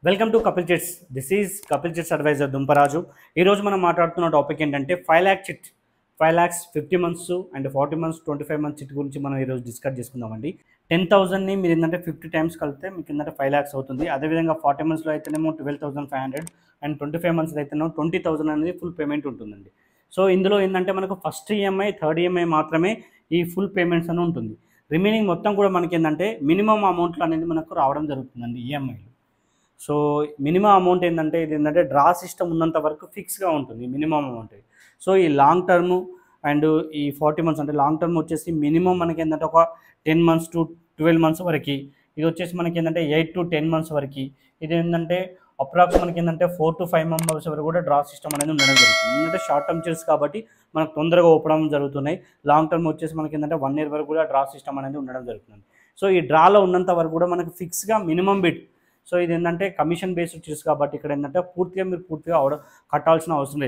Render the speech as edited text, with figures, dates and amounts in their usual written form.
Welcome to Kapil chits. This is Kapil chits advisor Dumparaju. ఈరోజు మనం మాట్లాడుతున్న టాపిక్ ఏంటంటే 5 lakh chit, 5 lakhs 50 months and 40 months 25 months chit గురించి మనం ఈరోజు డిస్కస్ చేసుకుందామండి. 10,000ని మీరు ఏంటంటే 50 times కలిపితే మీకు ఏంటంటే 5 lakhs అవుతుంది. అదేవిధంగా 40 monthsలో అయితేనేమో 12,500 అండ్ 25 months అయితేనేమో 20,000 అనేది ఫుల్ పేమెంట్ ఉంటుందండి. సో ఇందులో ఏంటంటే మనకు ఫస్ట్ ఈఎంఐ, థర్డ్ ఈఎంఐ మాత్రమే ఈ ఫుల్ పేమెంట్స్ అని ఉంటుంది. రిమైనింగ్ మొత్తం కూడా మనకి ఏంటంటే మినిమం అమౌంట్లు అనేది మనకు రావడం జరుగుతుందండి ఈఎంఐలు. సో మినిమం అమౌంట్ ఏంటంటే ఇది ఏంటంటే డ్రా సిస్టమ్ ఉన్నంత వరకు ఫిక్స్గా ఉంటుంది మినిమం అమౌంట్. సో ఈ లాంగ్ టర్మ్ అండ్ ఈ 40 months అంటే లాంగ్ టర్మ్ వచ్చేసి మినిమం మనకి ఏంటంటే ఒక 10 months to 12 months వరకు, ఇది వచ్చేసి మనకి ఏంటంటే 8 to 10 months వరకు, ఇది ఏంటంటే అప్రాక్స్ మనకి ఏంటంటే 4 to 5 months వరకు కూడా డ్రా సిస్టమ్ అనేది ఉండడం జరుగుతుంది. ఎందుకంటే షార్ట్ టర్మ్ చిట్స్ కాబట్టి మనకు తొందరగా ఓపెన్ జరుగుతున్నాయి. లాంగ్ టర్మ్ వచ్చేసి మనకి ఏంటంటే 1 year వరకు కూడా డ్రా సిస్టమ్ అనేది ఉండడం జరుగుతుంది. సో ఈ డ్రాలో ఉన్నంత వరకు కూడా మనకు ఫిక్స్గా మినిమం బిట్. సో ఇది ఏంటంటే కమిషన్ బేస్డ్ చిట్స్ కాబట్టి ఇక్కడ ఏంటంటే పూర్తిగా మీరు కట్టాల్సిన అవసరం లేదు.